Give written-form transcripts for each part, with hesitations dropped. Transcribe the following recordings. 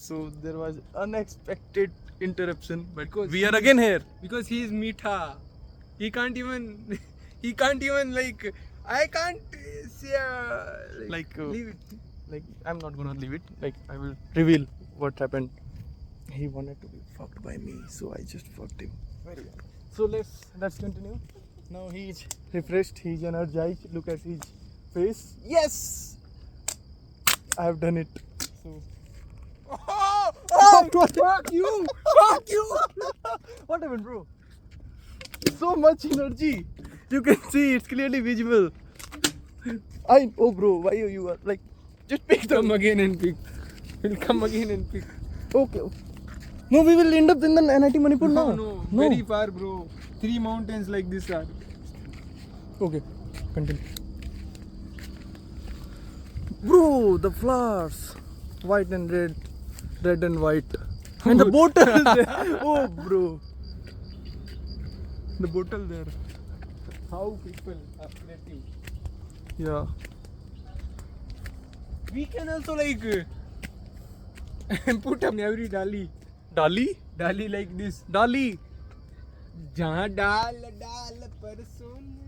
So there was unexpected interruption, but Because we are again here. Because he is Meetha. He can't even. He can't even like. I can't say. Leave it. Like I'm not gonna leave it. Like I will reveal what happened. He wanted to be fucked by me, so I just fucked him. Very well. So let's continue. Now he's refreshed. He's energized. Look at his face. Yes, I have done it. So. Oh, fuck you! Fuck you! What happened, bro? So much energy. You can see it's clearly visible. Oh, bro, why you are like just pick them Come again and pick. We'll come again and pick. Okay. No, we will end up in the NIT Manipur now. No, very far, bro. 3 mountains like this are. Okay, continue. Bro, the flowers, white and red and white, and the bottle there. Oh, bro, the bottle there. How people are creative. Yeah. We can also like put up every dali. Dali? Dali like this. Dali. जहाँ डाल पर सोने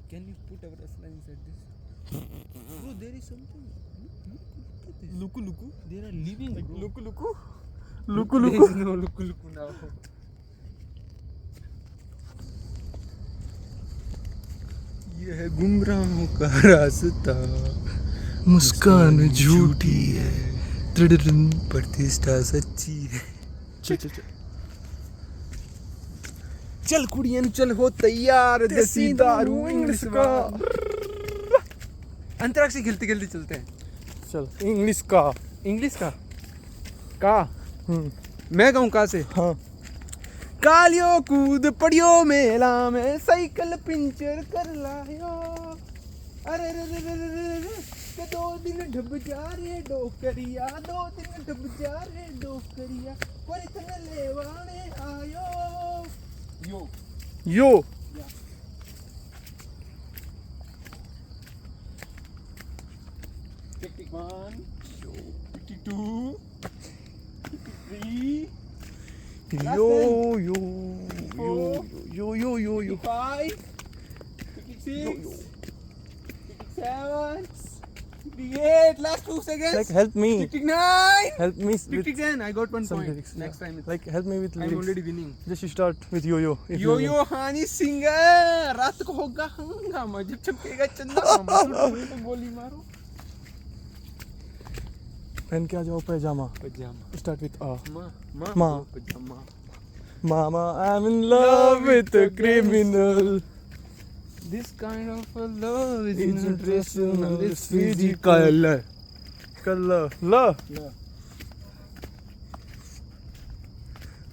Can you put our Aslan inside this? Bro, there is something. Look at this. They are living. Like, Luku. There is no look now. यह गुमराहों का रास्ता मुस्कान झूठी है, प्रतिष्ठा सच्ची है. चल कुड़ियन चल हो तैयार देसी दारू इंग्लिश का. अंतराक्षरी खेलते खेलते चलते हैं. चल इंग्लिश का. का मैं कहूँ का से. हाँ. कालियो कूद पड़ियो मेला में साइकिल पंचर कर लायो. अरे रे रे रे रे रे के 2 दिन ढब जा रे डोकरिया. 2 दिन ढब जा रे डोकरिया. कोई तन लेवाने आयो. Yo. Tick 1, tick 2, tick 3. Yo. 5, 6, 7, 8, last 2 seconds. Like help me. 9, Help me with 10. I got 1 some point. lyrics. Next Yeah. time it's, Like help me with I'm lyrics. already winning. Just start with yo. If yo you यो हानी सिंह रात को होगा हंगामा जब छपेगा चंदा तो गोली मारो. पहन के आ जाओ पैजामा. पजामा. Start with a. माँ पजामा. Mama, I'm in love with a criminal. This kind of a love is It's irrational. it's physical. Color. Love it.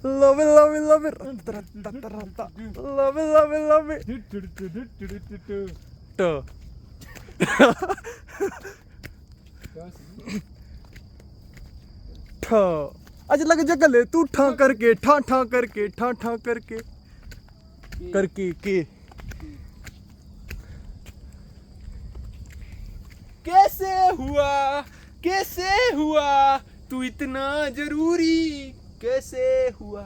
Love it. Love it. आज लग जा गले तू ठा करके के कैसे हुआ तू इतना जरूरी. कैसे हुआ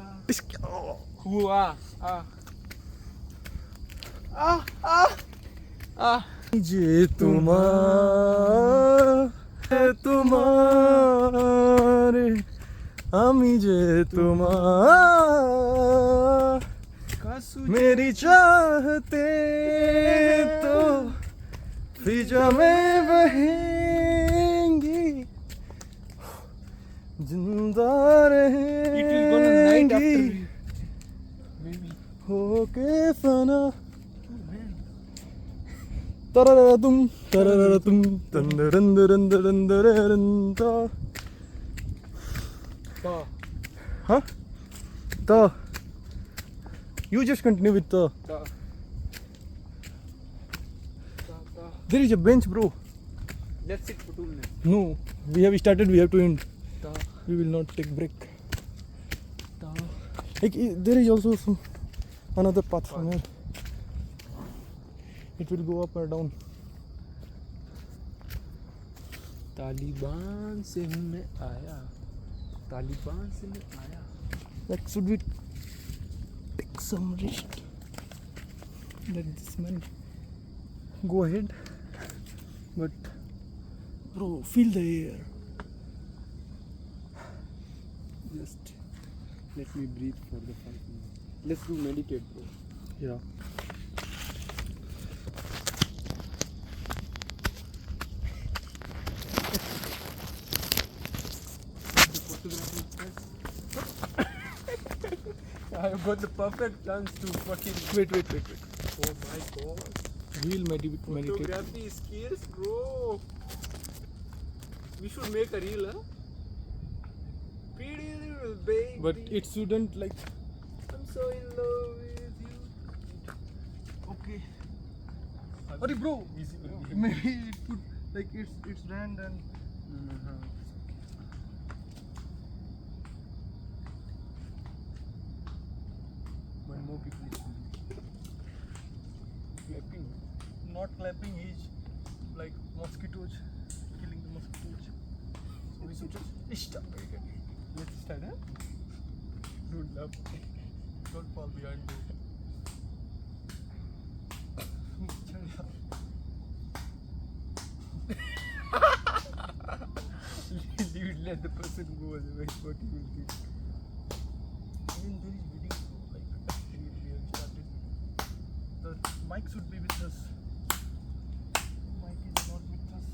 जे तुम्हारे আমি যে তোমার मेरी चाहते तो फिजा में बहेंगी जिंदा रहेंगी होके फना तरररतुम तंदरंदरंदरंदरंदरंदा. Huh? The. You just continue with the. There is a bench, bro. Let's sit for 2 minutes. No, we have started. We have to end. We will not take break. Like there is also some another path from here. It will go up or down. Taliban से मैं आया, तालिबान से मैं आया. Like, should we take some rest? Let this man go ahead. But, bro, feel the air. Just let me breathe for the 5 minutes. Let's do meditate, bro. Yeah. I have got the perfect chance to fucking. Wait. Oh my god. We'll meditate. Photography skills, bro. We should make a reel, huh? Pretty little baby. But it shouldn't like. I'm so in love with you. Okay. Sorry, bro. Easy, bro. Maybe it could like it's rand and. One more people is clapping. Not clapping, he's like mosquitoes, killing the mosquitoes. So we should just stop it. Let's start, huh? Don't laugh. Don't fall behind me. Leave it, let the person go, otherwise what he will do. Even there is video, like we have started. The mic should be with us. Mic is not with us.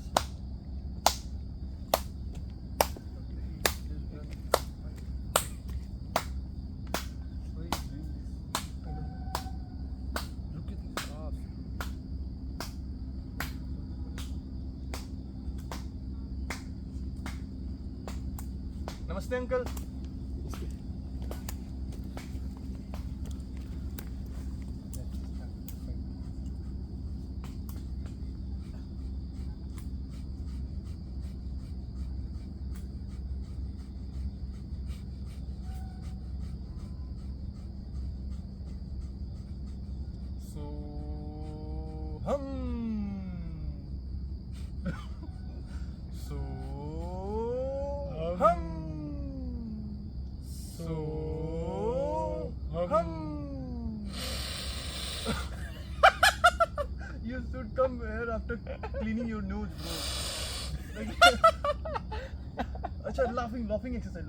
Why is he doing this? I don't know. Look at this graph. Namaste, uncle. So You should come here after cleaning your nose, bro. Like, Acha, laughing exercise.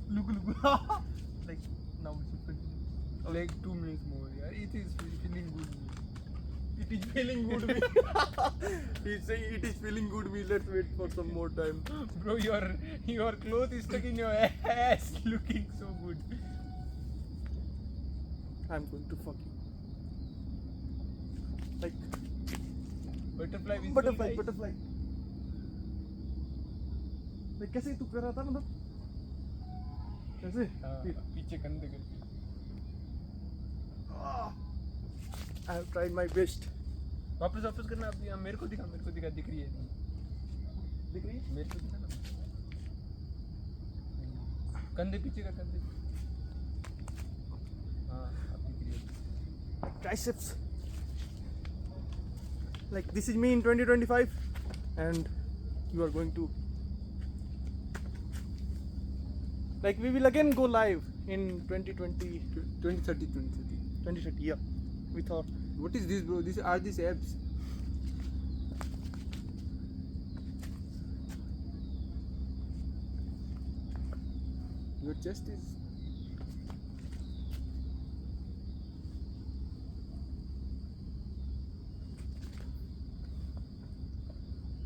Look. Like, now we should continue. Like 2 minutes more, yeah. It is feeling good. It is feeling good me. He's saying it is feeling good me. Let's wait for some more time. Bro, your clothes is stuck in your ass, looking so good. I'm going to fuck you. Like Butterfly visual, butterfly. guys. Like कैसे तू कर रहा था मतलब? कैसे? हाँ, पीछे कंधे करके. I have tried my best. वापस करना अपनी. मेरे को दिखा दिख रही है. दिख रही है? मेरे को दिखा ना. कंधे पीछे का कंधे. हाँ, अब दिख रही है. Triceps. Like this is me in 2025, and you are going to. Like we will again go live in 2020, 2030. 2030. Yeah, we thought. What is this, bro? Are these abs? Your chest is.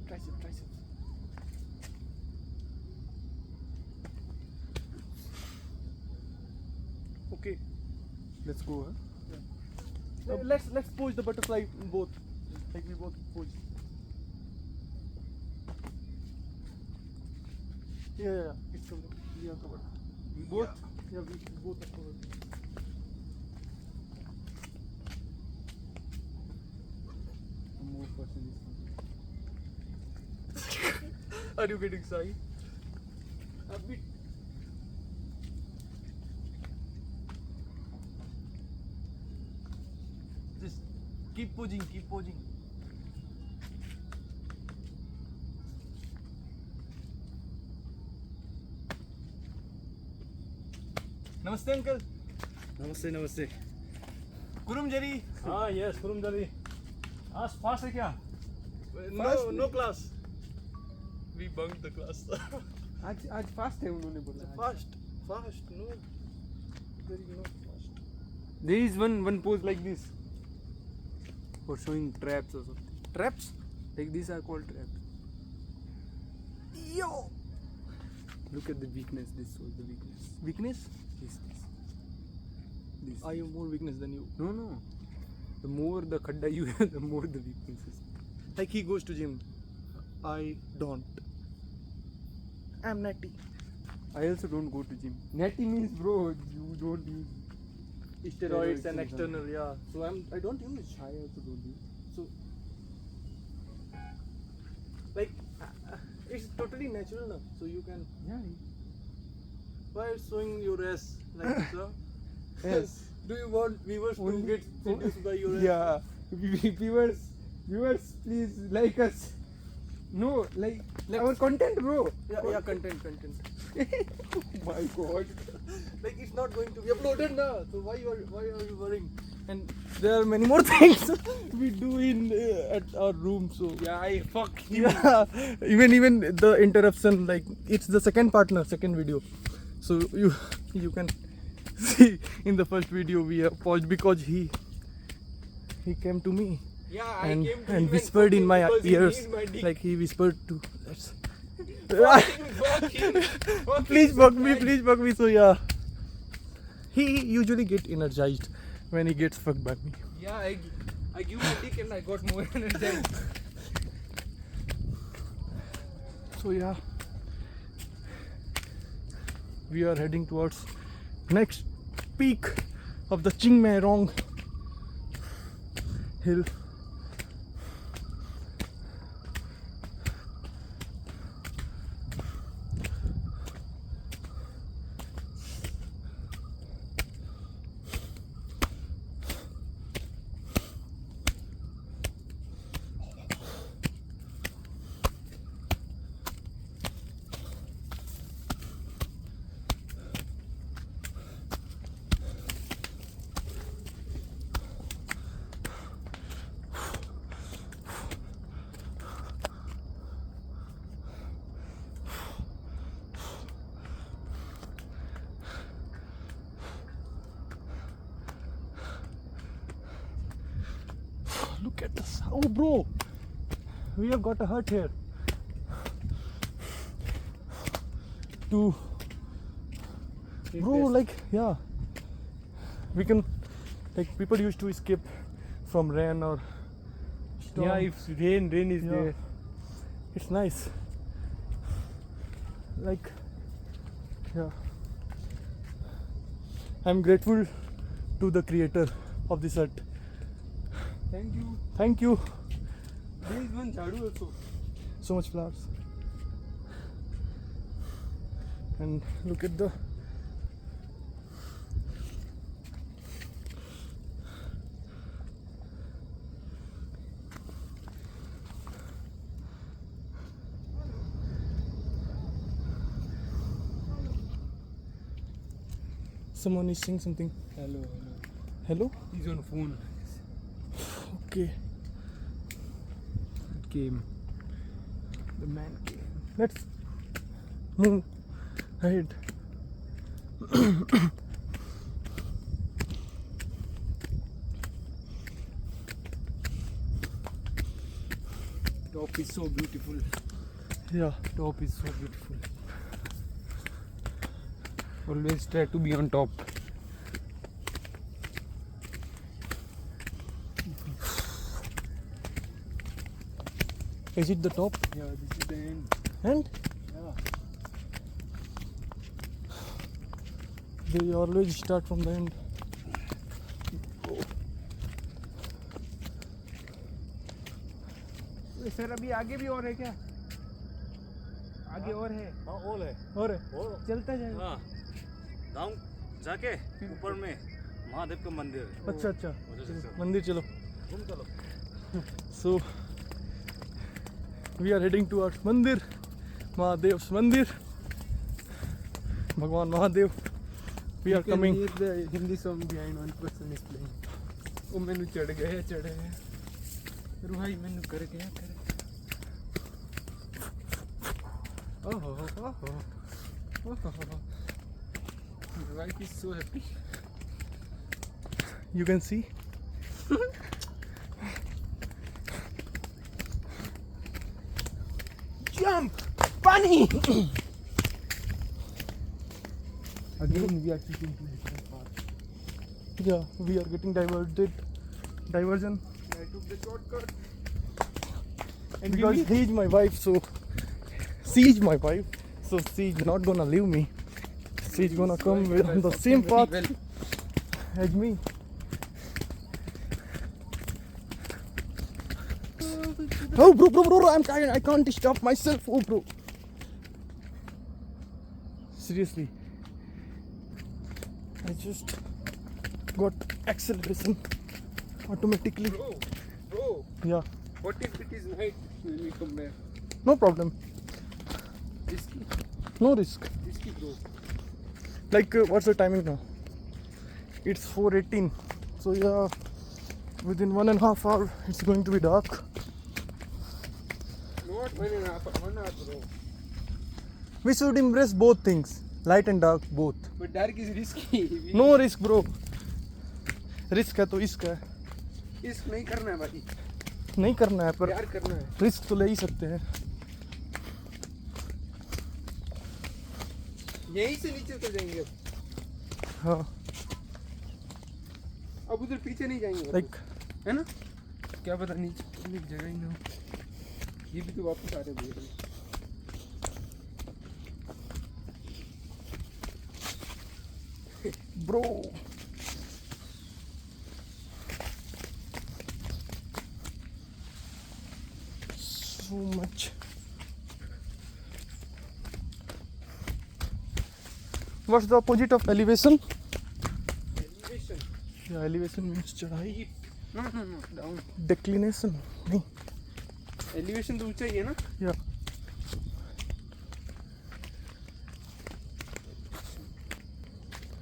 Triceps. Okay. Let's go, huh? Let's pose the butterfly both. Like we both pose. Yeah. It's covered. We are covered. Both? Yeah, we both are covered. More person is. Are you getting shy? A bit. Keep posing, keep posing. Namaste, uncle. नमस्ते नमस्ते Kurum Jari. हाँ yes Kurum दरी आज fast है क्या No class. We bunked the class. आज fast है उन्होंने बोला Fast. No. There is no fast. There is one pose like this for showing traps or something. Traps? Like these are called traps. Yo. Look at the weakness. This shows the weakness. Weakness? This. I have more weakness than you. No. The more the khadda you have, the more the weaknesses. Like he goes to gym. I don't. I'm natty. I also don't go to gym. Natty means bro, you don't use Steroids and something. external, yeah. So I don't use. I also don't use. So like it's totally natural now. So you can. Yeah. Why are you showing your ass like this? Huh? Yes. Do you want viewers to Only- get seduced by your ass? Yeah. Viewers, please like us. No, like our content, bro. Yeah, content. Oh my God. Like it's not going to be uploaded now. So why are you worrying? And there are many more things we do in at our room. So Yeah, I fuck you. yeah, even the interruption, like it's the second video. So you can see in the first video we have paused because he came to me Yeah, and came to him and whispered in my because he ears, needs my dick. like he whispered to let's. Fuck him. Please fuck me. So yeah, he usually get energized when he gets fucked by me. Yeah, I give my dick and I got more energy. So yeah, we are heading towards next peak of the Chingmairong hill. Look at this. Oh, bro, we have got a hut here. Bro, like, yeah, we can, like, people used to escape from rain or storm. Yeah, if rain is Yeah. there. It's nice. Like, yeah, I'm grateful to the creator of this hut. Thank you. Thank you. There is one jhadu also. So much flowers. And look at the someone is saying something. Hello? He's on phone. Okay. Came. The man came. Let's move ahead. Top is so beautiful. Yeah. Top is so beautiful. Always try to be on top. Is it the top? Yeah, this is the end. And Yeah. they always start from the end. Sir अभी आगे भी और है क्या? आगे और है. हाँ ओल है और और चलता जाएगा. हाँ डाउन जाके ऊपर में महादेव का मंदिर है अच्छा उधर से चल। मंदिर चलो. So we are heading towards Mandir, Mahadev's Mandir. Bhagwan Mahadev. We are coming. Hear the Hindi song behind one person is playing. Oh, मैंने चढ़ गया रुहाई मैंने कर गया Oh, my wife is so happy. You can see. Jump! Bunny! Again, we are keeping to the path. Yeah, we are getting diversion. I took the shortcut. And because he's my wife, so she's my wife, so she's not gonna leave me. She's gonna come with on the same path as me. Oh, bro, I'm tired. I can't stop myself. Oh, bro. Seriously, I just got acceleration automatically. Bro, Yeah, what if it is night when we come back? no problem. Risky, No risk. bro. Like, what's the timing now? It's 4:18. So yeah, within 1.5 hours, it's going to be dark. Not 1.5 hour, bro. We should embrace both things, light and dark, both. But dark is risky. No risk, bro. Risk है तो इश्क है. इश्क नहीं करना है भाई. नहीं करना है पर प्यार करना है. रिस्क तो ले ही सकते हैं. यहीं से नीचे उतर जाएंगे अब. हाँ. अब उधर पीछे नहीं जाएंगे. लाइक है ना? क्या पता नीचे एक जगह ही ना हो. ये भी तो वापस आ रहे हैं. bro. So much. What's the opposite of elevation? Elevation. Yeah, elevation means चढ़ाई. No, down. Declination नहीं. Elevation तो ऊंचा ही है ना? Yeah.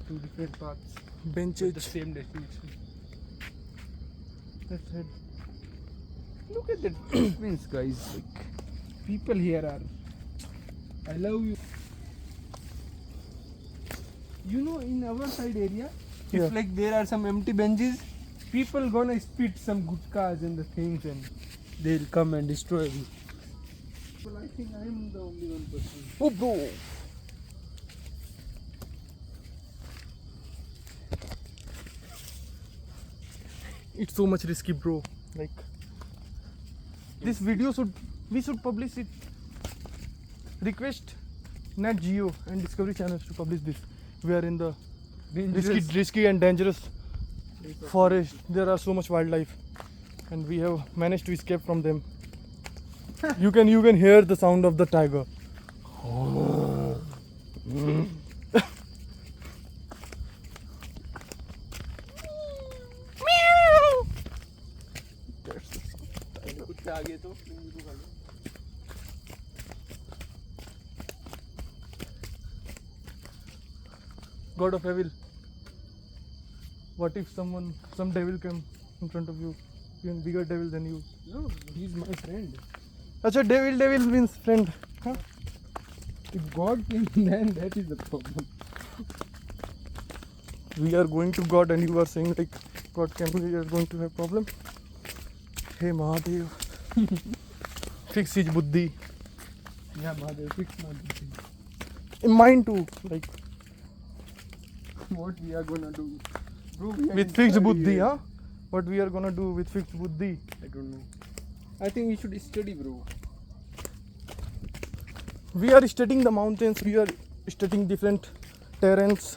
Two different paths. Benches. The same destination. Let's head. Look at the difference, guys. Like, people here are. I love you. You know, in our side area, Yeah. if like there are some empty benches, people gonna spit some gutkas and the things, and they'll come and destroy you. Well, I think I am the only one person. Oh, bro. It's so much risky, bro. Like, this video we should publish it. Request Nat Geo and Discovery channels to publish this. We are in the risky and dangerous forest. There are so much wildlife, and we have managed to escape from them. you can hear the sound of the tiger. कुत्ते आ गए तो God of evil. What if some devil came in front of you, even bigger devil than you? no, he's my friend. Acha, devil means friend. Huh? If God came, then that is the problem. We are going to God, and you are saying like God came, we are going to have problem. Hey Mahadev, fix his buddhi. Yeah, Mahadev, fix my buddhi. In mine too, like What we are gonna do? Bro, with fixed buddhi, huh? What we are gonna do with fixed buddhi? I don't know. I think we should study, bro. We are studying the mountains. We are studying different terrains.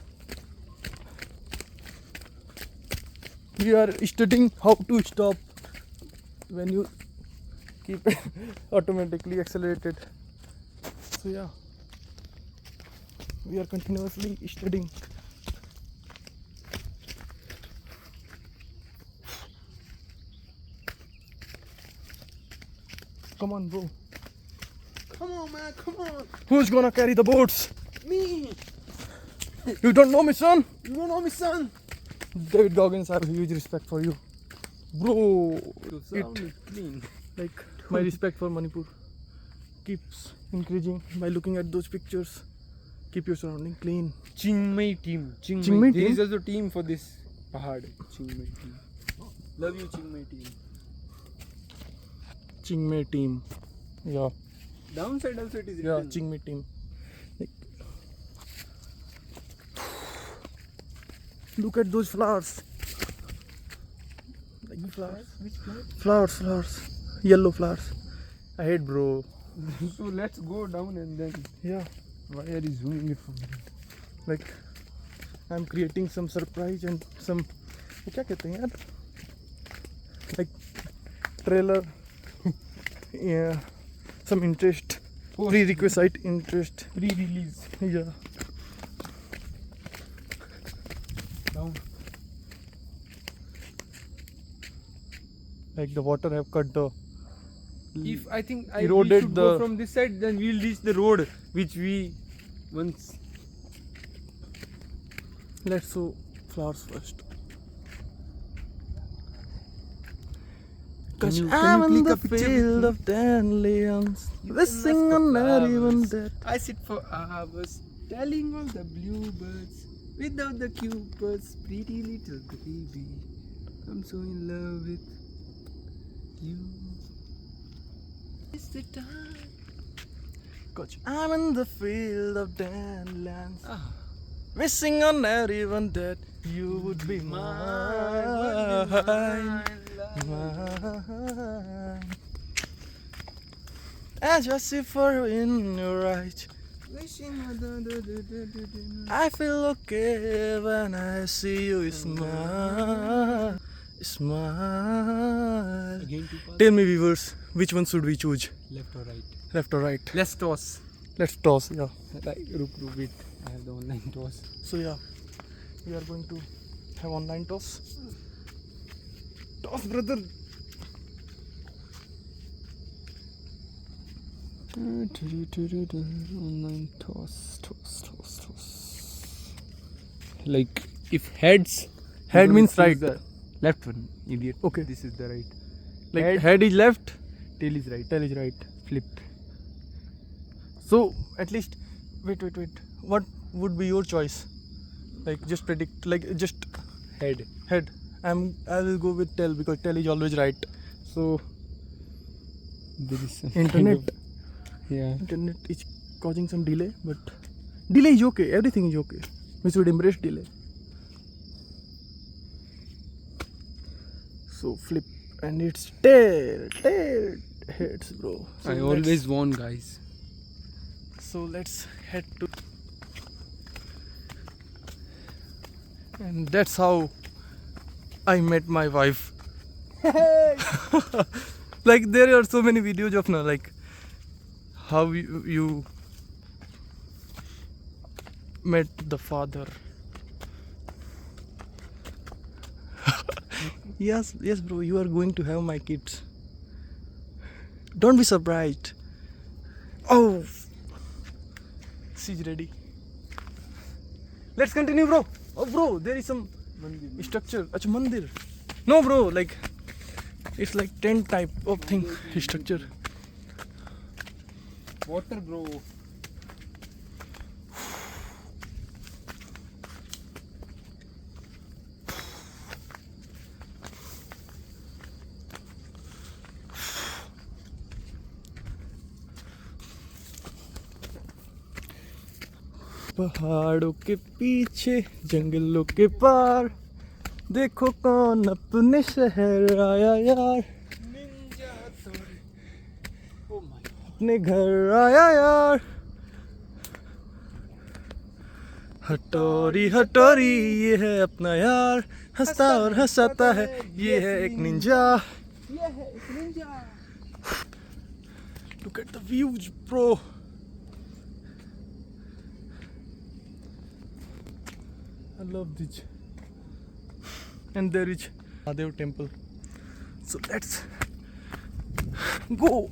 We are studying how to stop when you keep automatically accelerated. So yeah, we are continuously studying. Come on, bro. Come on, man, come on. Who's gonna carry the boats? Me. You don't know me, son? You don't know me, son. David Goggins, I have huge respect for you. Bro, Sound clean. like my respect for Manipur keeps increasing by looking at those pictures. Keep your surrounding clean. Chiang Mai team. Chiang Mai There team? is also team for this pahad. Chiang Mai team. Love you, Chiang Mai team. Chiang Mai team. Yeah, Downside also it is yeah, written. Chiang Mai team. Like, look at those flowers. Like flowers. Which flower? Flowers. Yellow flowers. I hate, bro. So let's go down and then. Yeah, Why are you zooming it from here? like I'm creating some surprise and some वो क्या कहते हैं यार, like trailer, yeah, some interest, prerequisite interest, Pre-release. yeah. Down. Like the water have cut the If I think we eroded should the go from this side, then we'll reach the road which we once. let's sow flowers first. Cause Can I'm you in click the a picture with field me? of dandelions, You wishing can on ask not the even flowers. dead. I sit for hours telling all the bluebirds without the cupids, pretty little baby. I'm so in love with you. It's the time. Cause I'm in the field of dandelions, Ah. wishing on not even dead. You would be mine, mine. As I see for in your eyes, I feel okay when I see you smile, smile. Again two paths. Tell me, viewers, which one should we choose? Left or right? Left or right? Let's toss. Let's toss, yeah. Right, wait. I have the online toss. So yeah, we are going to have online toss. Toss, brother. Online toss. Like if heads. Head you means choose right. the left one, idiot. Okay. This is the right. Like Head. head is left, Tail is right. tail is right. Flipped. So at least, wait. What would be your choice? Like just predict. Like just Head. head. I will go with tail because tail is always right. So There is some internet. kind of- yeah. Internet is causing some delay, but delay is okay. Everything is okay. We should embrace delay. So flip and it's tail heads, bro. So I always won, guys. So let's head to, and that's how I met my wife. Like there are so many videos of now, like how you met the father. Yes, bro, you are going to have my kids. Don't be surprised. Oh, she's ready. Let's continue, bro. Oh, bro, there is some structure. Acha, mandir. No, bro, like it's like tent type of thing. Structure. Water, bro. पहाड़ों के पीछे जंगलों के पार देखो कौन अपने शहर आया यार, Ninja Tori. Oh my god. अपने घर आया यार। हटोरी हटोरी ये है अपना यार, हंसता और हंसाता है ये है एक Ninja. Yeah, it's ninja. Look at the views, bro. I love this. And there is Mahadev temple. So let's go.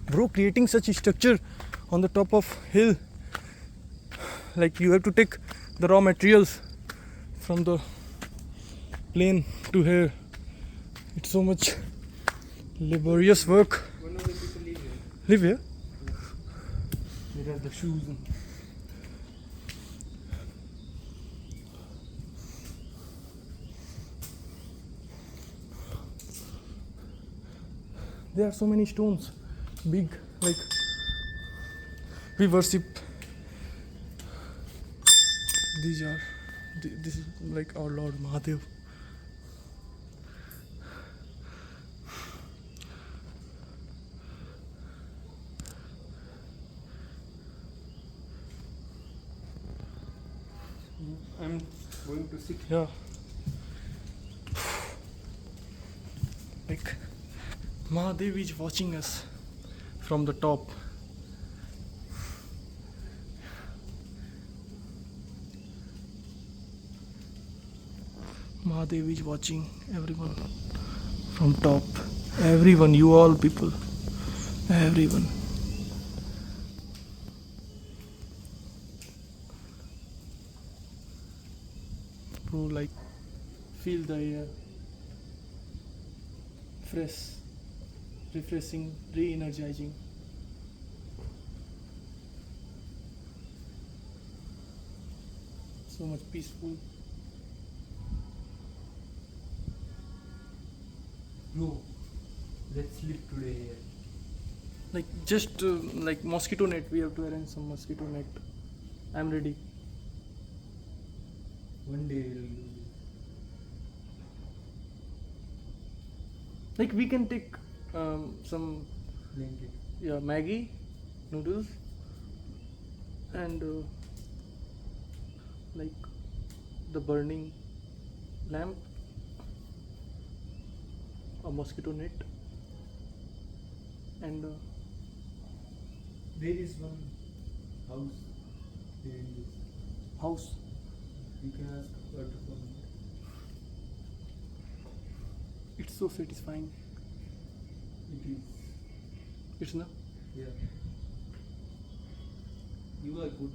bro, creating such a structure on the top of hill, like you have to take the raw materials from the plane to here. It's so much laborious work. One of the people live here. Live here. There are the shoes. There are so many stones, big, like we worship. This is like our Lord Mahadev. I'm going to sit. Yeah. Like Mahadev is watching us from the top. Mahadev is watching everyone from top. Everyone, you all people. Everyone. Bro, like feel the air. Fresh, refreshing, re-energizing. So much peaceful. Bro, let's sleep today here. Like just like mosquito net, we have to arrange some mosquito net. I'm ready. One day we'll do this. Like we can take some Blanket. Maggie noodles and like the burning lamp, a mosquito net, and There is one house there in this. house. You can ask water from it. It's so satisfying. It is. It's not. Yeah. You are good.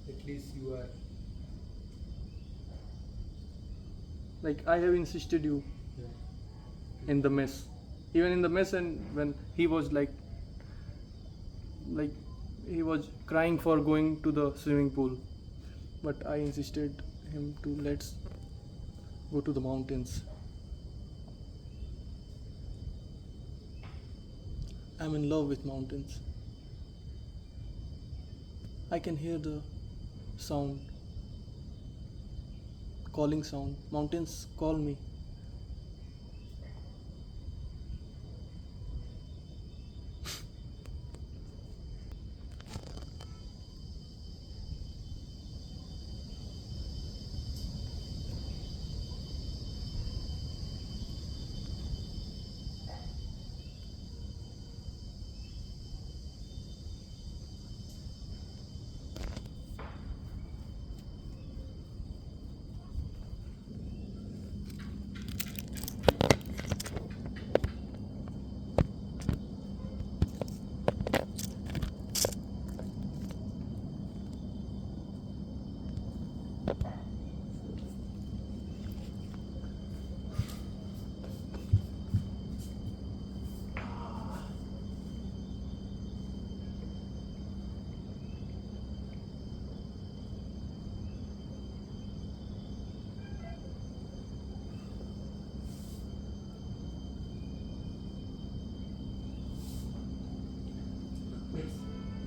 At least you are. Like I have insisted you Yeah. in the mess, even in the mess, and when he was like he was crying for going to the swimming pool, but I insisted him to let's go to the mountains. I'm in love with mountains. I can hear the sound, calling sound. Mountains call me.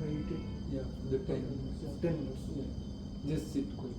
Meditate. Yeah, the 10 minutes. 10 minutes. Yeah. Just sit quick.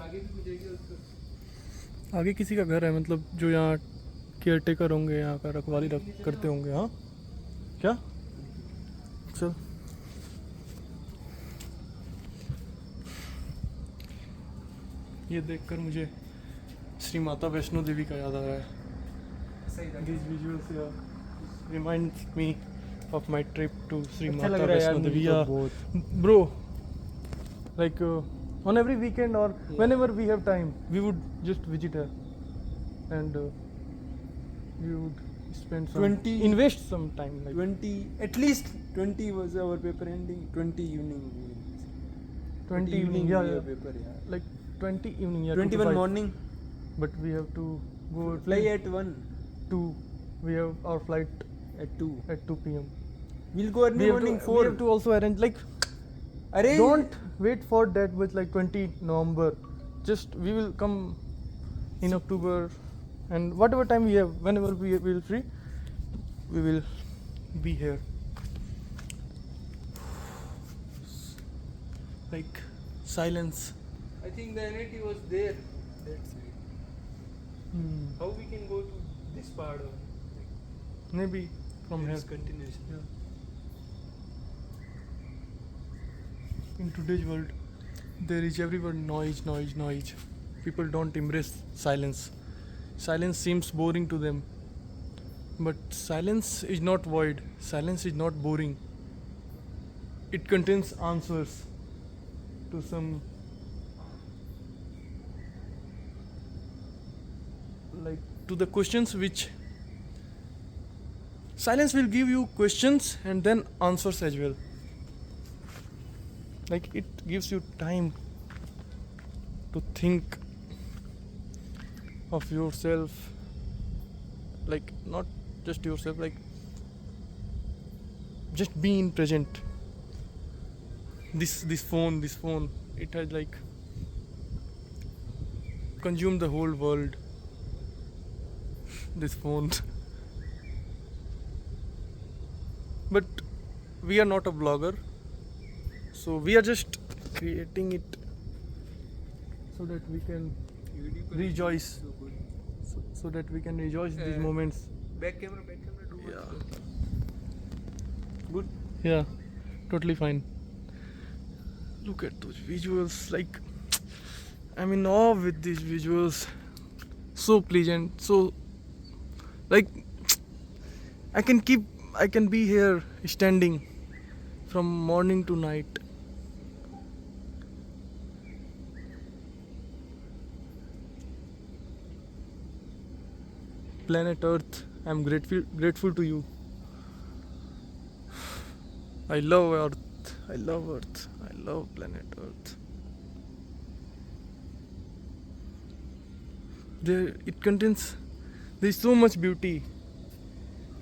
आगे भी कुछ है उसका? आगे किसी का घर है, मतलब जो यहाँ केयर टेकर होंगे, यहाँ का रखवाली करते होंगे। हाँ क्या? चल ये देखकर मुझे श्री माता वैष्णो देवी का याद आ रहा है। These visuals reminds me of my trip to Sri अच्छा Mata लग रहा है यार Vaishno मुझे Devi. तो Yeah, बहुत। bro, like on every weekend or whenever we have time, we would just visit her and we would spend some 20 invest some time, like 20 at least 20 was our paper ending. 20 evening. 20 evening, we yeah, have yeah, paper, yeah. like 20 evening, yeah, 2 to 21 5. morning. But we have to go Fly at 1 2. We have our flight at 2. at 2 p.m. We'll go early We have, morning to, 4. we have to also arrange, like Arrange. don't wait for that with like 20 November. Just we will come in October, and whatever time we have, whenever we will free, we will be here. Like silence. I think the NIT was there. That's it. How we can go to this part or Maybe from here. this continuation? Yeah. In today's world, there is everywhere noise, noise, noise. People don't embrace silence. Silence seems boring to them. But silence is not void. Silence is not boring. It contains answers to some, like, to the questions which silence will give you questions and then answers as well. Like it gives you time to think of yourself, like not just yourself, like just be in present. This phone, it has like consumed the whole world. This phone. But we are not a blogger, so we are just creating it so that we can rejoice, so that we can rejoice these moments. Back camera do Yeah. Good. Yeah, totally fine. Look at those visuals, like I'm in awe with these visuals. So pleasant, so like I can be here standing from morning to night. Planet Earth, I'm grateful to you. I love Earth. I love Earth. I love planet Earth. There is so much beauty.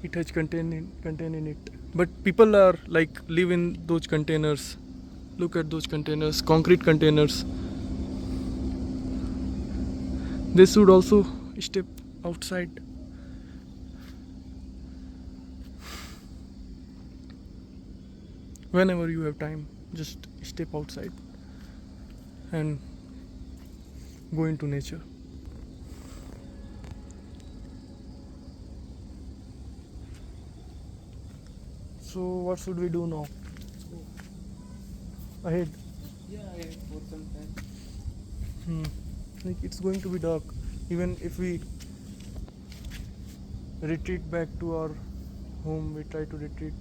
It has contained in it. But people are like live in those containers. Look at those containers, concrete containers. They should also step outside. Whenever you have time, just step outside and go into nature. So what should we do now? Ahead. Yeah, for some time. Like it's going to be dark. Even if we retreat back to our home, we try to retreat.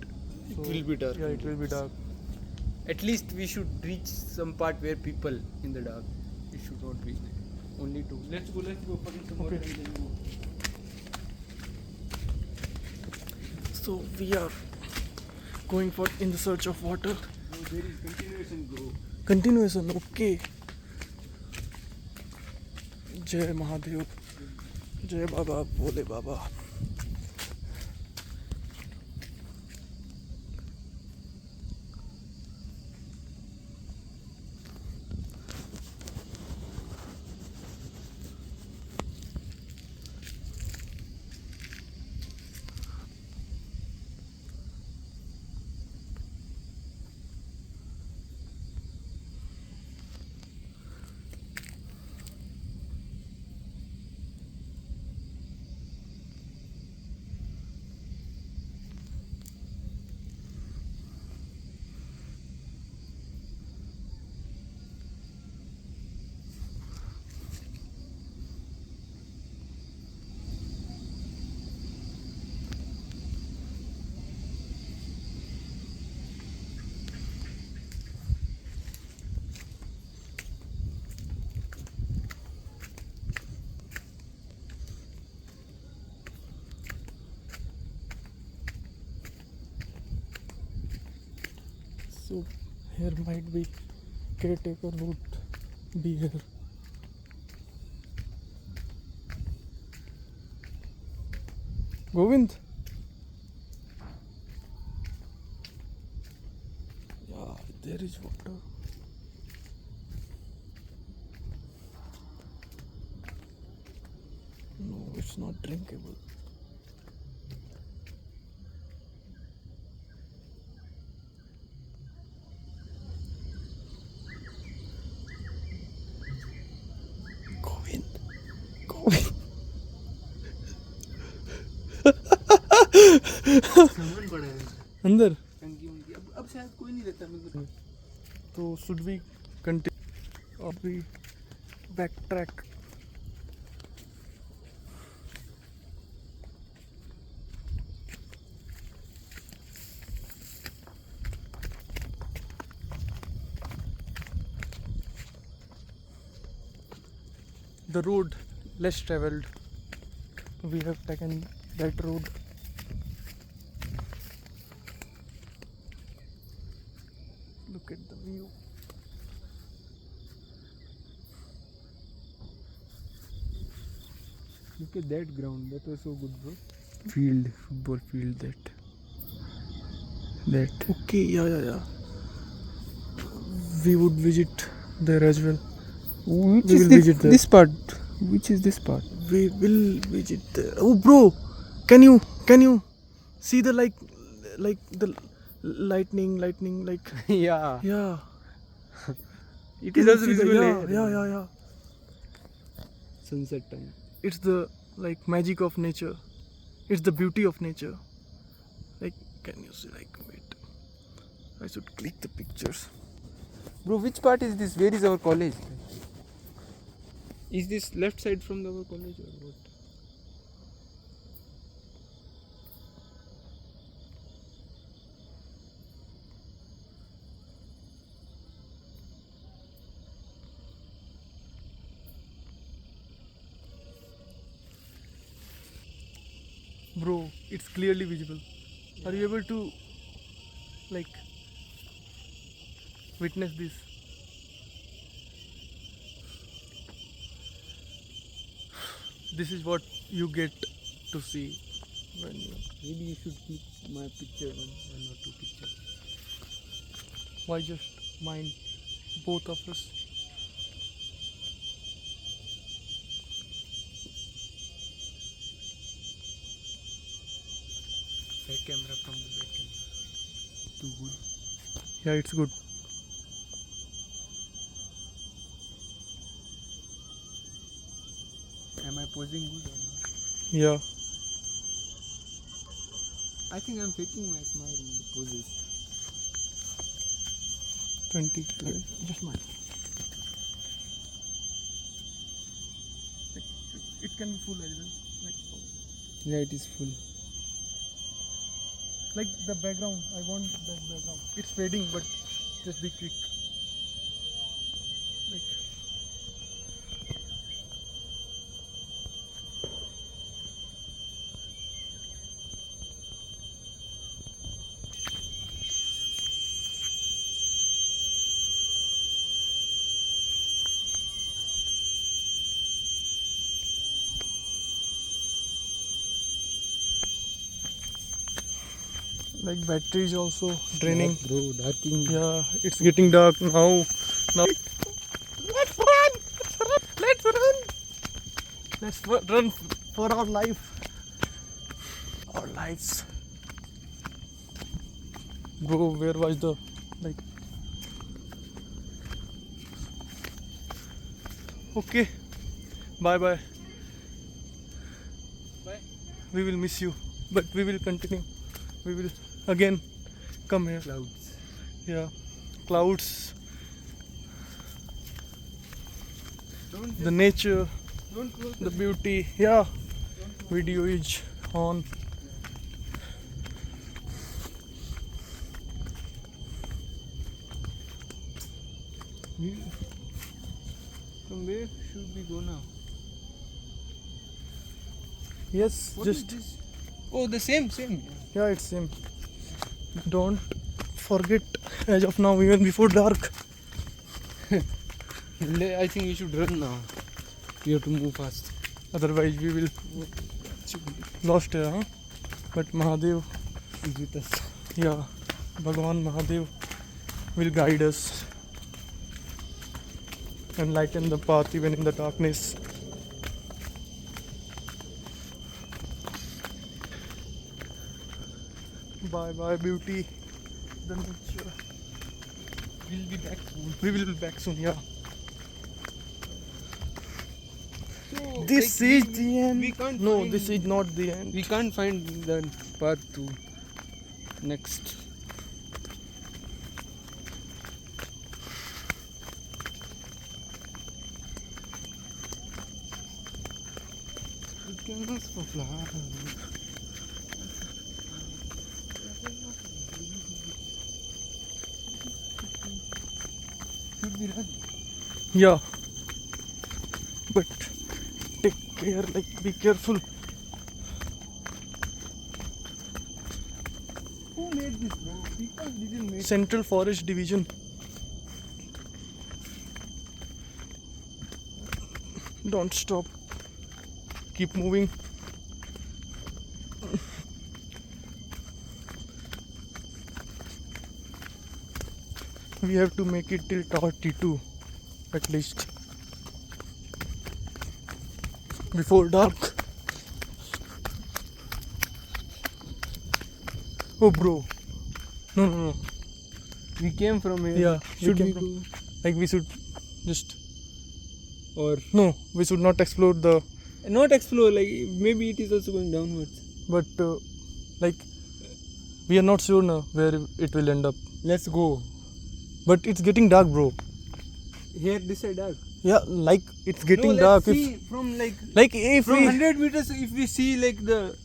It will be dark. Yeah, it will be dark. At least we should reach some part where people in the dark. We should not be only two. Let's go find some water Okay. and then go. So we are going for in the search of water. No, there is continuation, bro. Continuation, okay. जय महादेव, जय बाबा भोले बाबा. So here might be caretaker would be here. Govind. Yeah, there is water. No, it's not drinkable. Govind. Govind. सामान पड़ा है अंदर टंकी उनकी अब शायद कोई नहीं रहता मेरे को तो should we continue or we backtrack? The road less traveled. We have taken that road. Look at the view. look at that ground that was so good bro Field, football field. That. Okay, yeah. We would visit there as well. which We is will the, visit there. this part which is this part We will visit there. Oh, bro, can you see the like the lightning like yeah yeah. it Can is you also see the- visible yeah. sunset time It's the like magic of nature. It's the beauty of nature. Like, can you see? Like, wait, I should click the pictures. bro which part is this where is our college is this left side from our college or what Bro, it's clearly visible. Are you able to like witness this? This is what you get to see when you. maybe you should keep my picture one or two pictures Why just mine? Both of us. back camera from the back camera too good Yeah, it's good. am I posing good or not Yeah. I think I'm faking my smile in the poses 20. Like, just mine. Like, it can be full as well. yeah it is full Like the background. I want that background. It's fading, but just be quick. Like. Like battery is also draining. Yeah, bro darking Yeah, it's getting dark now. Let's run! Let's run! Let's run for our life. Our lives. Bro, where was the like? Okay. Bye bye. Bye. We will miss you, but we will continue. We will again come here. clouds Yeah, clouds, don't the nature, don't close the beauty. Yeah, video is on. from where should we go now Yes, What is just this? Oh, the same. yeah, it's same. Don't forget as of now, even before dark. I think we should run now. We have to move fast. Otherwise, we will lost here, huh? But Mahadev, Is with us. yeah, Bhagwan Mahadev will guide us and lighten the path even in the darkness. Bye bye, beauty. The nature. We'll be back soon. We will be back soon, yeah. So, This like, is we- the end. We can't. No, find, this is not the end. We can't find the path to next. We can ask for flowers. Should we run? Yeah. But take care, like be careful. Who made this, bro? People didn't make. Central Forest Division. Don't stop. Keep moving. We have to make it till Tower T2 at least. Before dark. Oh bro. No. We came from here. Yeah, Should we we came go? Like we should just Or we should not explore the not explore, like maybe it is also going downwards. but like we are not sure now where it will end up. Let's go. But it's getting dark, bro. Here, this side dark. Yeah, like it's getting no, dark. let's see from If from we 100 meters, if we see like the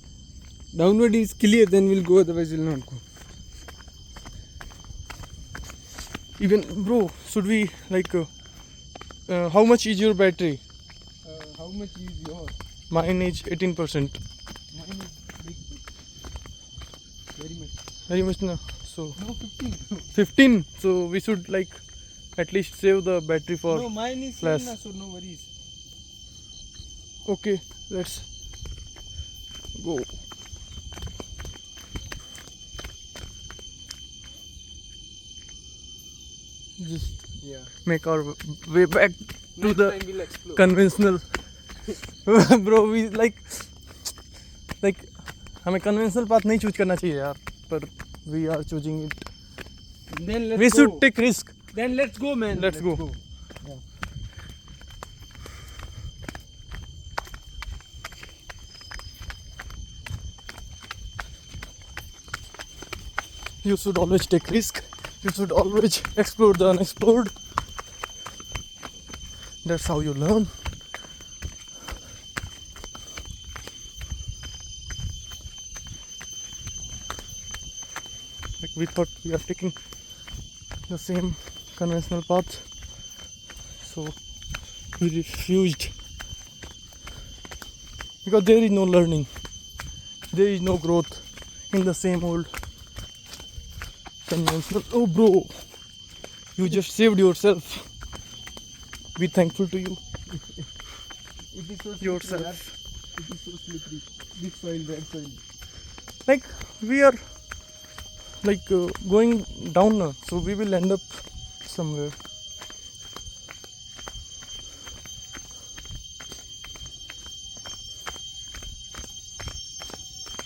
downward is clear, then we'll go. Otherwise, we'll not go. even bro, should we like how much is your battery? How much is yours? Mine is 18%. Mine is big. Very much. Very much now. So No, 15. 15. So we should like at least save the battery for. No, mine is plus. same, so no worries. Okay, let's go. Just Yeah. make our way back to Next the time we'll explore. conventional. Bro, we like हमें conventional path नहीं choose करना चाहिए यार, पर we are choosing it. Then let's We go. should take risk. Then let's go, man. Let's go. Yeah. You should always take risk. You should always explore the unexplored. That's how you learn. Like we thought we are taking the same conventional path, so we refused because there is no learning, there is no growth in the same old conventional. Oh bro, you just saved yourself. Be thankful to you It is so slippery, yourself. yaar. It is so slippery. This soil, that soil. Like we are like going down now, so we will end up somewhere.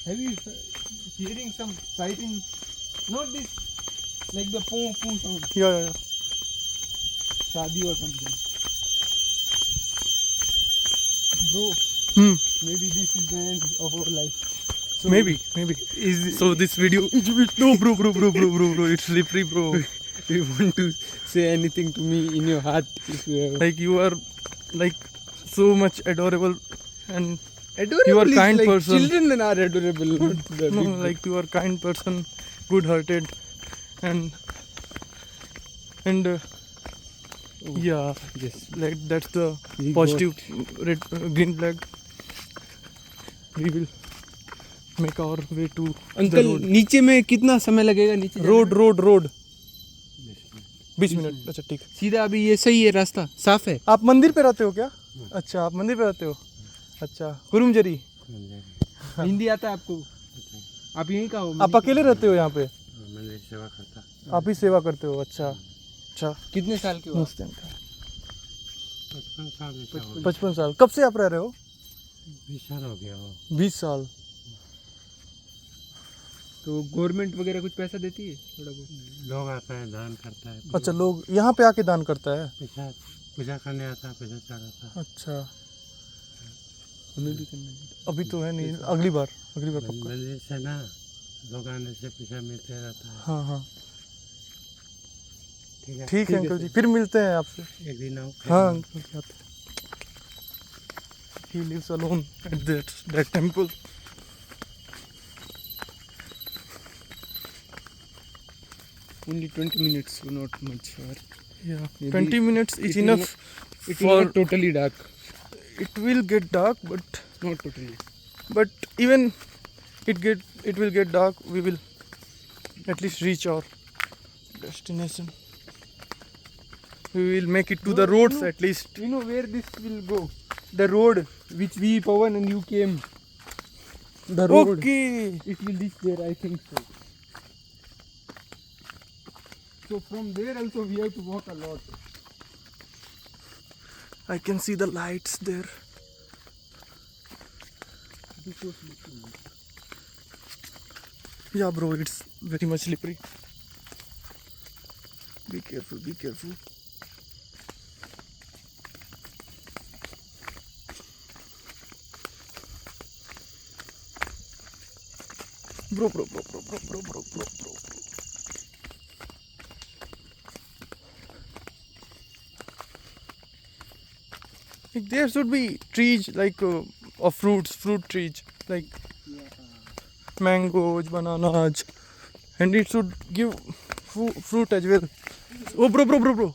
Have you hearing some siren? Not this, like the poo poo sound. Yeah. Shadi or something. Bro, maybe this is the end of our life. So Maybe. Is So this video is no, bro. It's slippery, bro. you want to say anything to me in your heart? If you have Like you are like so much adorable, and adorable, you are is kind like person. Children are adorable, not the no, big like you are kind person, good-hearted, and Oh. yeah, Yes. like that's the We positive red green flag. We will make our way to the uncle road. नीचे में कितना समय लगेगा नीचे जाने road में? Road road 20 minute अच्छा ठीक है. सीधा अभी ये सही है, रास्ता साफ है. आप मंदिर पे रहते हो क्या? अच्छा आप मंदिर पे रहते हो. अच्छा कुरुमजरी. हिंदी आता है आपको? आप यहीं का हो? आप अकेले रहते हो यहाँ पे? मंदिर सेवा करता. आप ही सेवा करते हो. अच्छा अच्छा. कितने साल के हो? मस्त है. 55 साल ऐसा हो 55 साल. कब से आप रह रहे हो? 20 साल हो गया हो. 20 साल. तो गवर्नमेंट वगैरह कुछ पैसा देती है थोड़ा बहुत? लोग आता है दान करता है. अच्छा लोग यहाँ पे आके दान करता है. पैसा पूजा करने आता है, पैसा चढ़ाता है. अच्छा हमें भी करना है. अभी तो है नहीं. अगली बार पक्का. मंदिर से ना लोग आने से पैसा मिलते रहता है. हाँ हाँ ठीक है. ठीक है अंकल जी. फिर मिलते हैं आपसे. एक दिन आओ. हाँ अंकल जी आते हैं. He lives alone at that temple. Only 20 minutes, not much. Or Yeah, Maybe 20 minutes is it will enough. it will For not totally dark. it will get dark, Not totally. but even it will get dark. We will at least reach our destination. We will make it to No, the roads no. at least. You know where this will go? The road which we, Pawan and you came. The road. Okay. It will reach there, I think so. So from there also we have to walk a lot. I can see the lights there. Yeah, bro, it's very much slippery. Be careful, be careful. Bro. Like there should be trees like of fruit trees like mangoes, bananas, and it should give fruit as well. Oh, bro.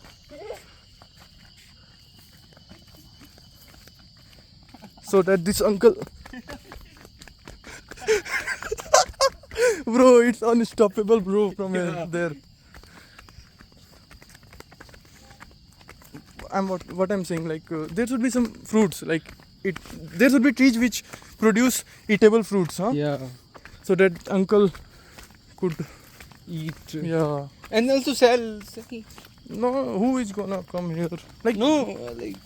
So that this uncle, bro, it's unstoppable, bro, from there. What I'm saying, like there should be some fruits, like there should be trees which produce eatable fruits, huh? Yeah. So that uncle could, Eat. yeah. And also sell. No, who is gonna come here, like No, like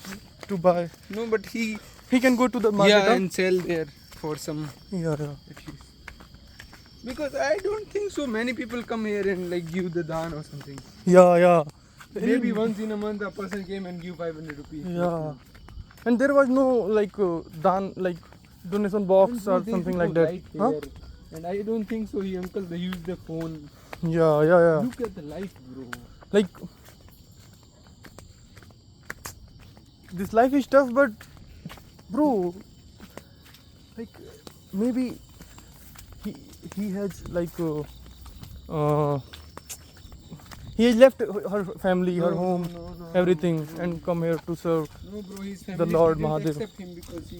to buy? no, but he. He can go to the market. Yeah, huh? and sell there for some. Yeah. At least. Because I don't think so many people come here and like give the dan or something. Yeah. Maybe once in a month a person came and give 500 rupees. Yeah. And there was no like donation box or something like that. Huh? And I don't think so. He uncle they use the phone. Yeah. Look at the light, bro. Like this life is tough, but bro, like maybe he has like he has left her family, her home, everything, and come here to serve. No, bro, his The family Lord didn't Mahadev. accept him because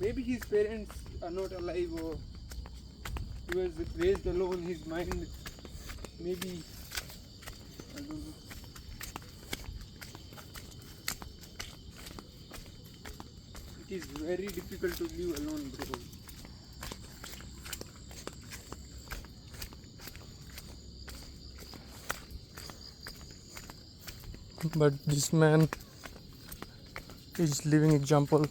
maybe his parents are not alive or he was raised alone. His mind, maybe, I don't know. It is very difficult to live alone, bro. But this man is living example.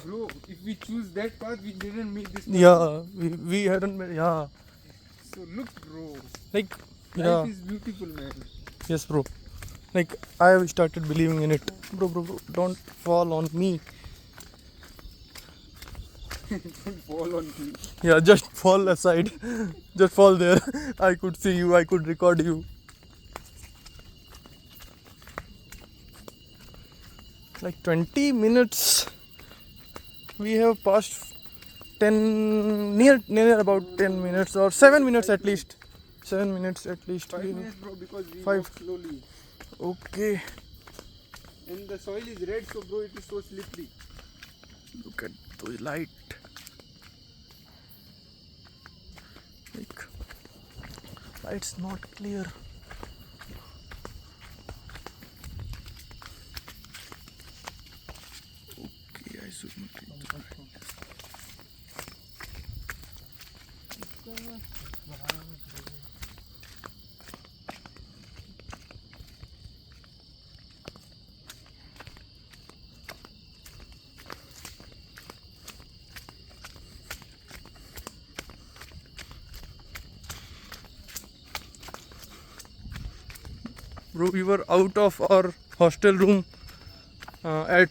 Bro, if we choose that path, we didn't meet this person. Yeah, we hadn't met. Yeah, So look, bro. like yeah, Life is beautiful, man. yes, bro. Like I have started believing in it, bro. Don't fall on me. Don't fall on me. Yeah, just fall aside. Just fall there. I could see you. I could record you. Like 20 minutes. We have passed 10 near about 10 minutes or 7 minutes at least. 7 minutes at least. 5 we have. minutes, bro, because we Five. walk slowly. Okay. And the soil is red, so bro, it is so slippery. Look at the light. Like, light's not clear. Okay, I should not take the light. Bro, we were out of our hostel room at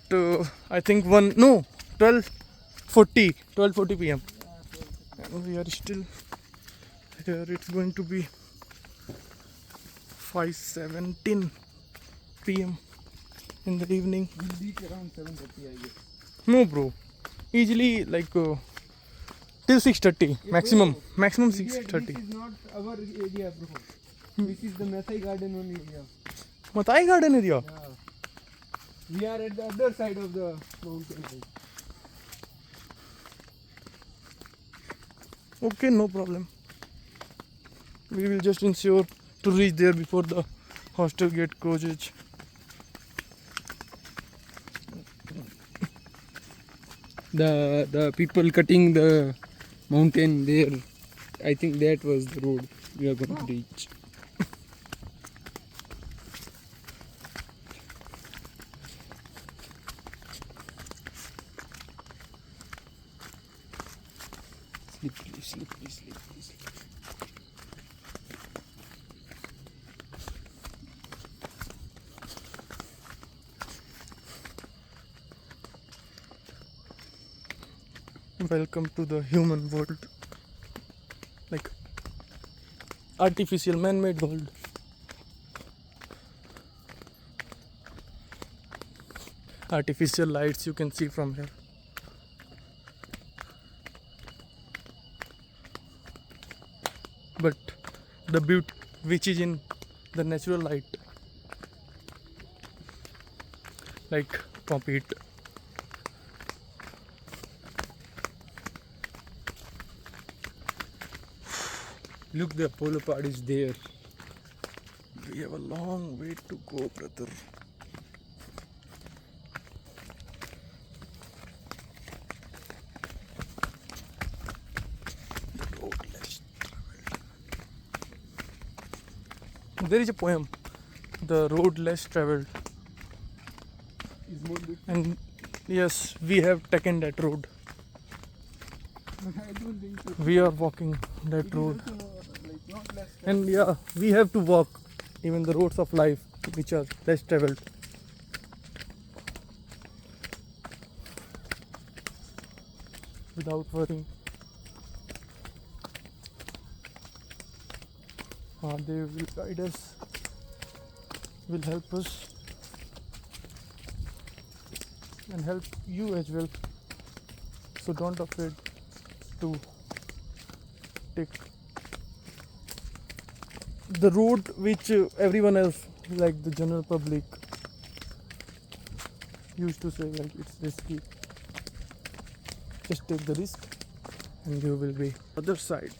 I think 12:40 p.m. and we are still here. It's going to be 5:17 p.m. in the evening. We'll reach around 7:30, I guess. No, bro, easily like till 6:30 maximum. Maximum This 6:30. is not our area, bro. This is the Mathai Garden only area. Mathai Garden area. Yeah. We are at the other side of the mountain. Okay, no problem. We will just ensure to reach there before the hostel gate closes. The people cutting the mountain there, I think that was the road we are going to reach. Slippery, slippery, slippery, slippery. Welcome to the human world. Like artificial man-made world. Artificial lights you can see from here. But the beauty which is in the natural light, like compete. Look, the Apollo part is there. We have a long way to go, brother. The road less traveled. There is a poem, the road less traveled, Is more bit. and yes, we have taken that road. I don't think so. We are walking that It is road, also, like, not less and yeah, we have to walk even the roads of life which are less traveled. Without worrying. They will guide us, will help us, and help you as well. So don't afraid to take the road which everyone else, like the general public, used to say like it's risky. Just take the risk and you will be other side.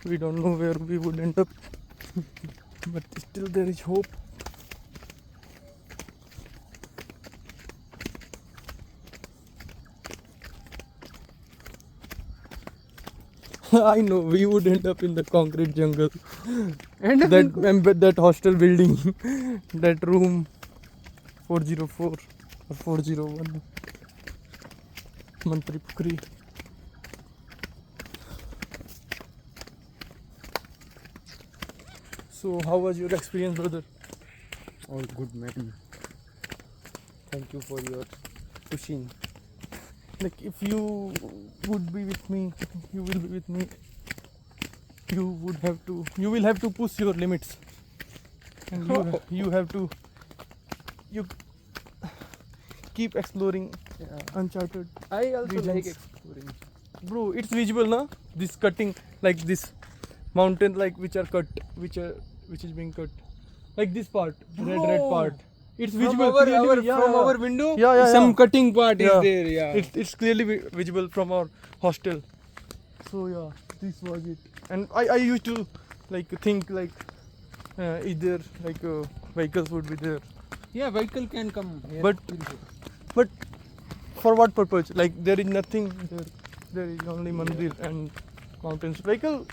We don't know where we would end up, but still there is hope. I know we would end up in the concrete jungle. And That hostel building, that room 404 or 401, Mantri Pukri. So how was your experience, brother? All good, man. Thank you for your pushing. Like if you would be with me, you will be with me. You will have to push your limits, and you have to keep exploring uncharted. I also like Regions. exploring. Bro, it's visible, na? This cutting, like this mountain, like which is being cut, like this part, red Bro. part. It's From visible our, clearly, yeah, from yeah. our window, Yeah, some yeah. cutting part Yeah. is there. Yeah. It's clearly visible from our hostel. So yeah, this was it. And I used to like think like either like vehicles would be there, Yeah, vehicle can come here. but for what purpose? Like there is nothing there. There is only mandir and mountains. Vehicle,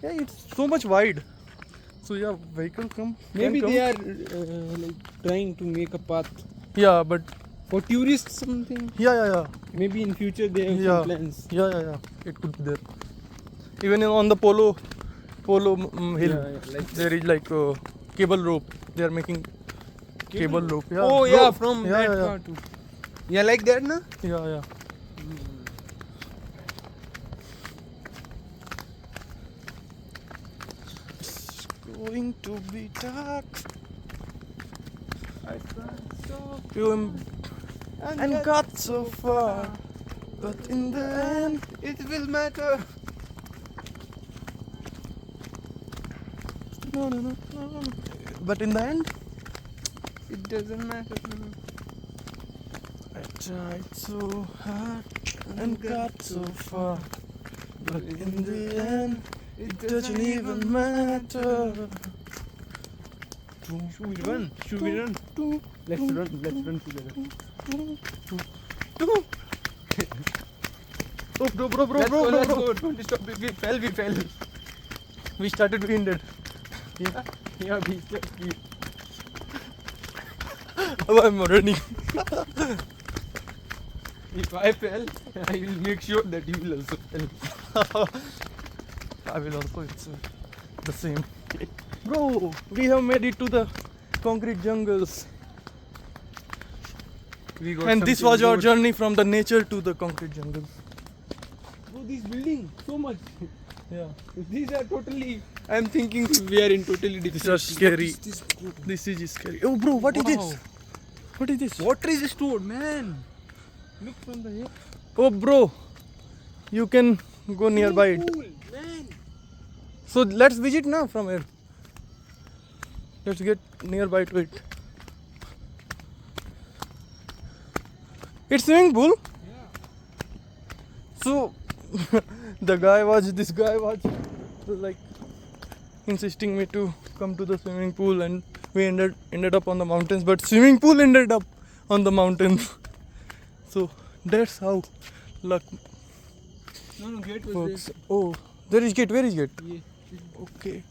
yeah, it's so much wide. So yeah, vehicle can maybe come. they are like trying to make a path Yeah, but for tourists something. yeah. Maybe in future they have Yeah. some plans. Yeah. It could be there. Even on the Polo hill, Yeah, like there is like cable rope. They are making cable rope. Yeah. Oh yeah, rope. from Yeah, that yeah, part too. Yeah, like that, na? Yeah. It's going to be dark. I tried so You and got so far, but in the end, it will matter. no. But in the end, It doesn't matter. I tried so hard and got so far, but in the end, it doesn't even matter. Should we run? Should we run? Let's run together. Oh, bro. Let's go. Don't stop. We fell. We started, we ended. Yeah, we Oh, I'm running. If I fell, I will make sure that you will also fall. I will also, it's the same. Bro, we have made it to the concrete jungles. We got And this something was our more. journey from the nature to the concrete jungles. Bro, this building so much. Yeah. These are totally. I'm thinking we are in totally different. These are scary. What is this? This is scary. Oh, bro, what is Wow. this? What is this? Water is stored, man. Look from the here. Oh, bro, you can go nearby it. Cool, man. So let's visit now from here. Let's get nearby to it. It's swimming pool. Yeah. So this guy was like insisting me to come to the swimming pool, and we ended up on the mountains, but swimming pool ended up on the mountains. So that's how luck No, gate was works. Oh, there is gate. Where is gate? there. Yeah. Okay.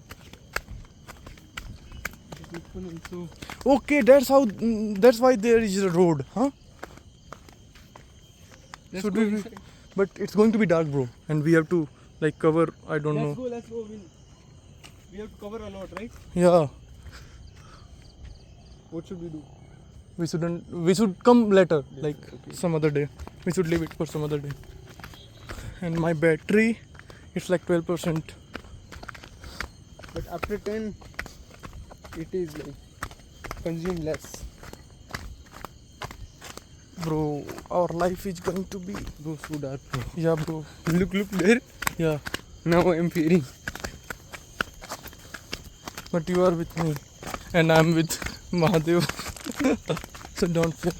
It's open also. Okay, that's why there is a road, huh? Let's Should go we? inside. But it's going to be dark, bro, and we have to like cover. I don't know. Let's go. We have to cover a lot, right? Yeah, What should we do? we shouldn't. We should come later, like okay. some other day. We should leave it for some other day. And my battery, it's like 12%. But after 10, it is like consume less. Bro, our life is going to be. Bro, so dark, bro. Yeah, bro. Look there. Yeah, Now I am fearing. but you are with me, and I'm with Mahadev. So don't fear.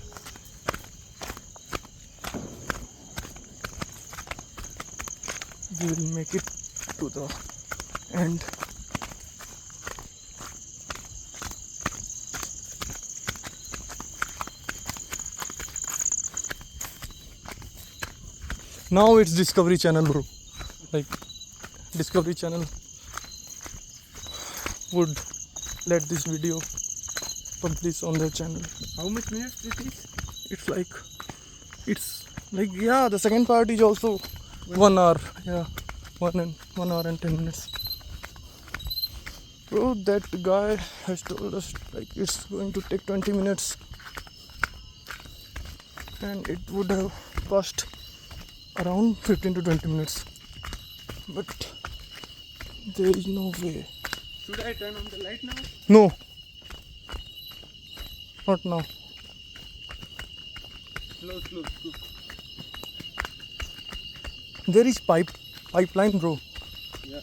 We will make it to the end. Now it's Discovery Channel, bro. Like Discovery Channel would let this video publish on their channel. How much minutes it is? It's like yeah, the second part is also 1 hour. Yeah, 1 hour and 10 minutes. Bro, that guy has told us like it's going to take 20 minutes and it would have cost around 15 to 20 minutes, but there is no way. Should I turn on the light now? No, not now. Slow. There is pipeline, bro. Yeah.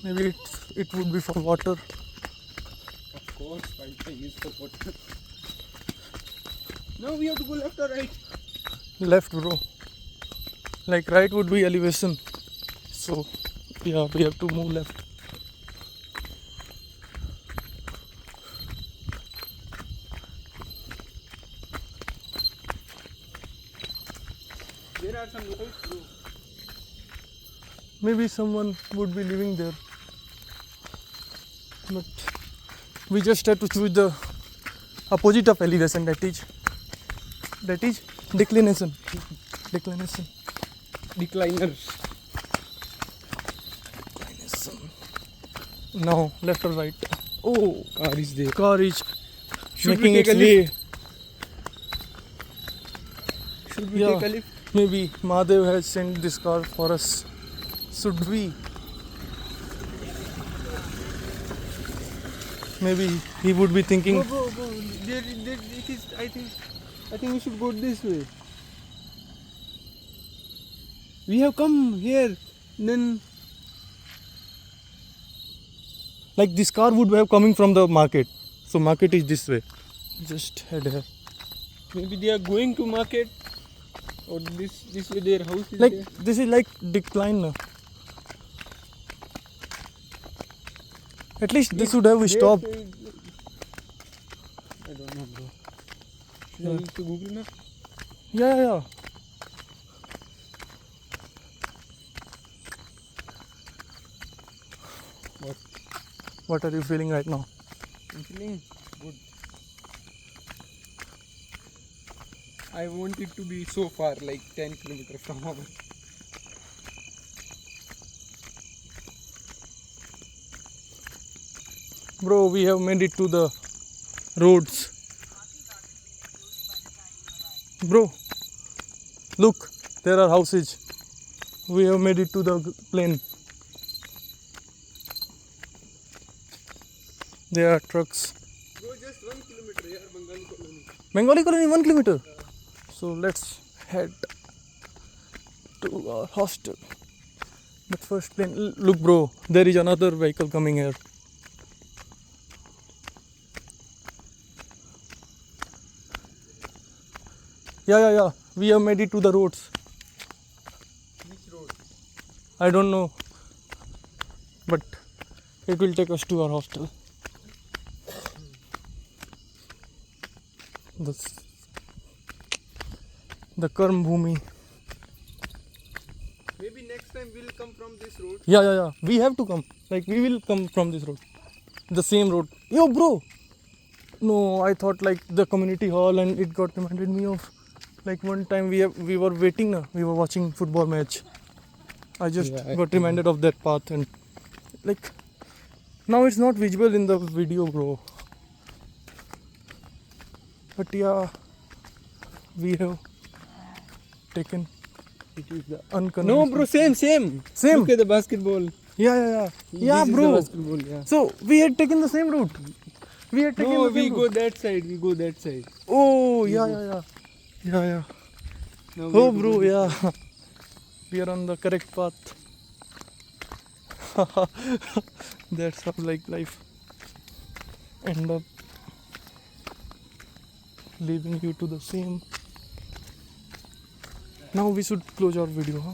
Maybe it would be for water. Of course, pipeline is for water. Now we have to go left or right? Left, bro. Like right would be elevation, so yeah, we have to move left. There are some lights, bro. Maybe someone would be living there, but we just have to choose the opposite of elevation, that is declination. Decliners. Now left or right? Oh, car is there. Car is Should making we its take a way. lift? Should we Yeah. take a lift? Maybe Mahadev has sent this car for us. Should we? Maybe he would be thinking. Go. There, it is. I think we should go this way. We have come here. Then Like this car would have coming from the market. So market is this way. Just head here. maybe they are going to market, or this way their house is Like there. this is like decline now. At least this would have Their stopped. side- I don't know, bro. Should I Yeah. use the Google Map? Yeah. What? What are you feeling right now? I'm feeling good. I want it to be so far, like 10 kilometers from our. Bro, we have made it to the roads. Bro, look, there are houses. We have made it to the plain. There are trucks. Bro, just 1 kilometer here, Bengali colony. Bengali colony 1 kilometer. So let's head to our hostel. But first plain. Look, bro, there is another vehicle coming here. Yeah. We have made it to the roads. Which road? I don't know, but it will take us to our hostel. The Karm Bhumi. Maybe next time we'll come from this road. Yeah. We have to come. Like we will come from this road, the same road. Yo, bro. No, I thought like the community hall, and it got reminded me of like one time we were waiting. We were watching football match. I just got reminded of that path, and like now it's not visible in the video, bro. But yeah, we have taken It is the. unconventional. No, bro, same. Same? Look at the basketball. Yeah, This is bro. the basketball, yeah. So we had taken the same route. We had taken No, the we same go route. that side. We go that side. Oh, yeah. Now we Oh, have to bro, go this yeah. side. We are on the correct path. That's how like life end up leaving you to the same. Now we should close our video, huh?